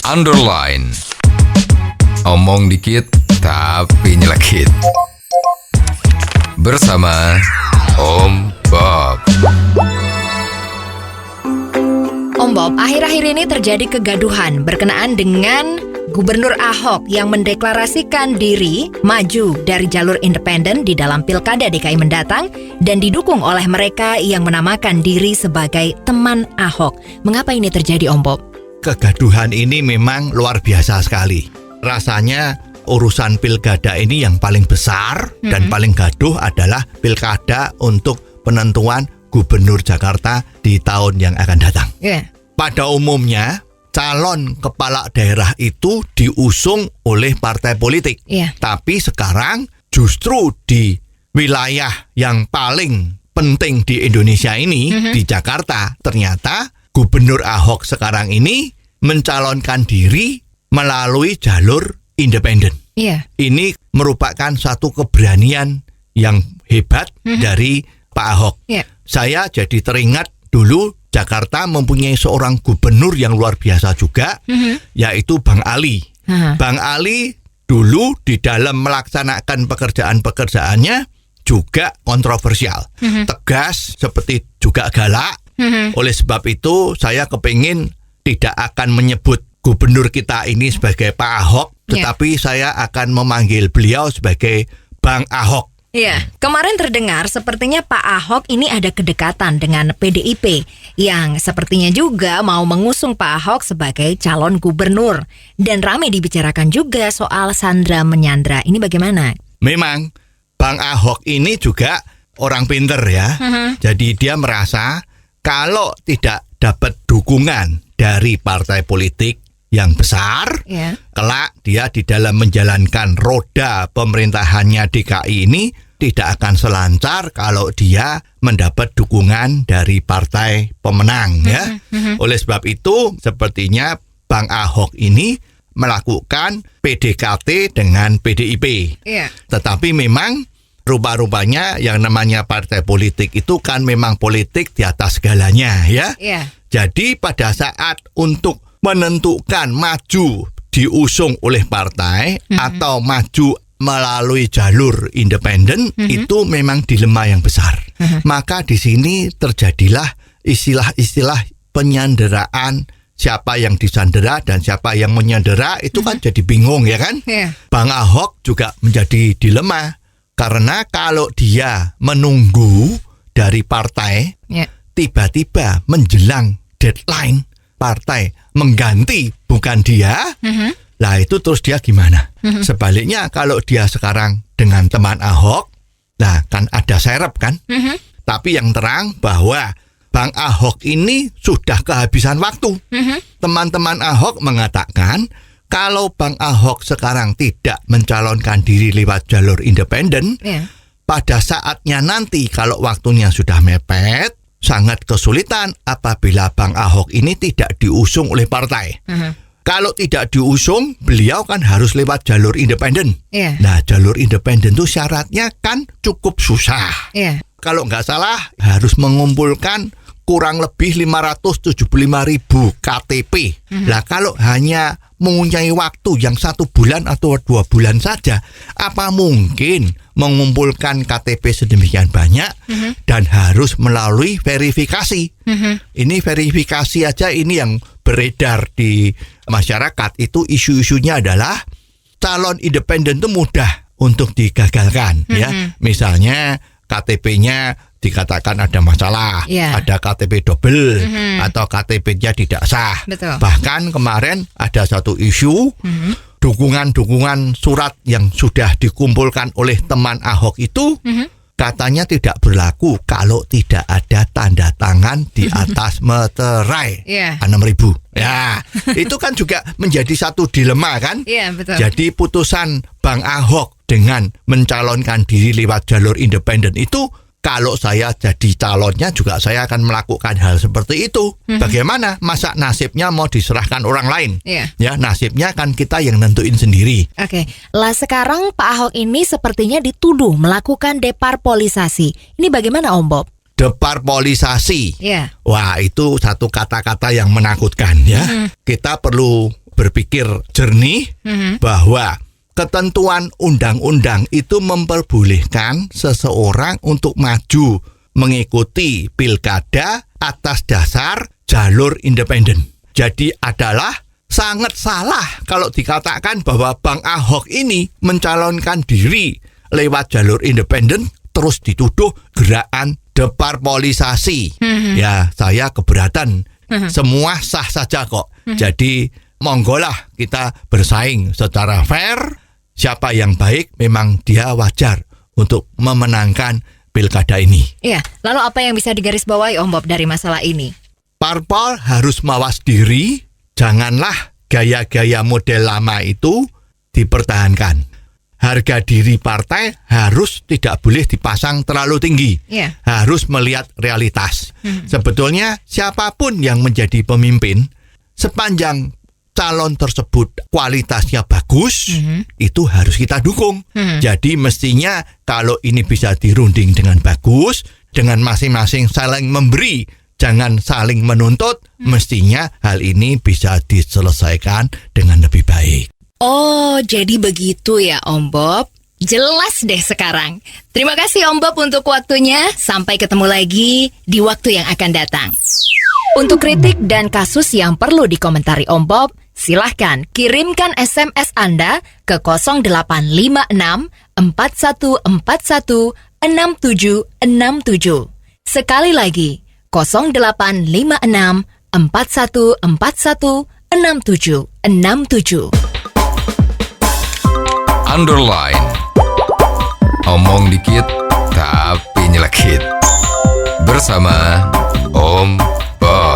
underline. Omong dikit tapi nyelekit. Bersama Om Bob. Om Bob, akhir-akhir ini terjadi kegaduhan berkenaan dengan Gubernur Ahok yang mendeklarasikan diri maju dari jalur independen di dalam Pilkada DKI mendatang dan didukung oleh mereka yang menamakan diri sebagai teman Ahok. Mengapa ini terjadi, Om Bob? Kegaduhan ini memang luar biasa sekali. Rasanya urusan pilkada ini yang paling besar dan paling gaduh adalah pilkada untuk penentuan Gubernur Jakarta di tahun yang akan datang. Pada umumnya calon kepala daerah itu diusung oleh partai politik. Tapi sekarang justru di wilayah yang paling penting di Indonesia ini, di Jakarta, ternyata Gubernur Ahok sekarang ini mencalonkan diri melalui jalur independen. Ini merupakan satu keberanian yang hebat dari Pak Ahok. Saya jadi teringat dulu Jakarta mempunyai seorang gubernur yang luar biasa juga, yaitu Bang Ali. Bang Ali dulu di dalam melaksanakan pekerjaan-pekerjaannya juga kontroversial, tegas seperti juga galak. Oleh sebab itu saya kepingin tidak akan menyebut gubernur kita ini sebagai Pak Ahok, tetapi saya akan memanggil beliau sebagai Bang Ahok. Kemarin terdengar sepertinya Pak Ahok ini ada kedekatan dengan PDIP yang sepertinya juga mau mengusung Pak Ahok sebagai calon gubernur. Dan ramai dibicarakan juga soal sandra menyandra. Ini bagaimana? Memang Bang Ahok ini juga orang pinter ya. Jadi dia merasa kalau tidak dapat dukungan dari partai politik yang besar, kelak dia di dalam menjalankan roda pemerintahannya DKI ini tidak akan selancar kalau dia mendapat dukungan dari partai pemenang ya. Oleh sebab itu sepertinya Bang Ahok ini melakukan PDKT dengan PDIP. Tetapi memang rupa-rupanya yang namanya partai politik itu kan memang politik di atas segalanya ya. Jadi pada saat untuk menentukan maju diusung oleh partai atau maju melalui jalur independen itu memang dilema yang besar. Maka di sini terjadilah istilah-istilah penyanderaan, siapa yang disandera dan siapa yang menyandera itu kan jadi bingung ya kan. Bang Ahok juga menjadi dilema karena kalau dia menunggu dari partai tiba-tiba menjelang deadline partai mengganti bukan dia, lah itu terus dia gimana? Sebaliknya kalau dia sekarang dengan teman Ahok, nah kan ada serep kan? Tapi yang terang bahwa Bang Ahok ini sudah kehabisan waktu. Teman-teman Ahok mengatakan kalau Bang Ahok sekarang tidak mencalonkan diri lewat jalur independen, pada saatnya nanti kalau waktunya sudah mepet, sangat kesulitan apabila Bang Ahok ini tidak diusung oleh partai. Kalau tidak diusung, beliau kan harus lewat jalur independen. Nah, jalur independen itu syaratnya kan cukup susah. Kalau nggak salah harus mengumpulkan kurang lebih 575.000 KTP. Lah kalau hanya mempunyai waktu yang 1 bulan atau 2 bulan saja, apa mungkin mengumpulkan KTP sedemikian banyak dan harus melalui verifikasi. Ini verifikasi aja ini yang beredar di masyarakat itu isu-isunya adalah calon independen itu mudah untuk digagalkan ya. Misalnya KTP-nya dikatakan ada masalah, ada KTP double atau KTP-nya tidak sah. Bahkan kemarin ada satu isu dukungan surat yang sudah dikumpulkan oleh teman Ahok itu katanya tidak berlaku kalau tidak ada tanda tangan di atas meterai 6.000. Ya, itu kan juga menjadi satu dilema kan? Jadi putusan Bang Ahok dengan mencalonkan diri lewat jalur independen itu, kalau saya jadi calonnya juga saya akan melakukan hal seperti itu. Bagaimana? Masa nasibnya mau diserahkan orang lain? Ya, nasibnya kan kita yang nentuin sendiri. Lah sekarang Pak Ahok ini sepertinya dituduh melakukan deparpolisasi. Ini bagaimana Om Bob? Deparpolisasi. Wah, itu satu kata-kata yang menakutkan ya. Kita perlu berpikir jernih bahwa ketentuan undang-undang itu memperbolehkan seseorang untuk maju mengikuti pilkada atas dasar jalur independen. Jadi adalah sangat salah kalau dikatakan bahwa Bang Ahok ini mencalonkan diri lewat jalur independen terus dituduh gerakan deparpolisasi. Ya, saya keberatan. Semua sah saja kok. Jadi monggolah kita bersaing secara fair. Siapa yang baik memang dia wajar untuk memenangkan pilkada ini. Iya, lalu apa yang bisa digarisbawahi Om Bob dari masalah ini? Parpol harus mawas diri, janganlah gaya-gaya model lama itu dipertahankan. Harga diri partai harus tidak boleh dipasang terlalu tinggi. Iya. Harus melihat realitas. Sebetulnya siapapun yang menjadi pemimpin, sepanjang calon tersebut kualitasnya bagus, itu harus kita dukung. Jadi mestinya kalau ini bisa dirunding dengan bagus, dengan masing-masing saling memberi, jangan saling menuntut, mestinya hal ini bisa diselesaikan dengan lebih baik. Oh, jadi begitu ya Om Bob. Jelas deh sekarang. Terima kasih Om Bob untuk waktunya. Sampai ketemu lagi di waktu yang akan datang. Untuk kritik dan kasus yang perlu dikomentari Om Bob, silahkan kirimkan SMS Anda ke 0856 4141 6767. Sekali lagi, 0856 4141 6767. Underline. Omong dikit tapi nyelekit. Bersama Om Bob.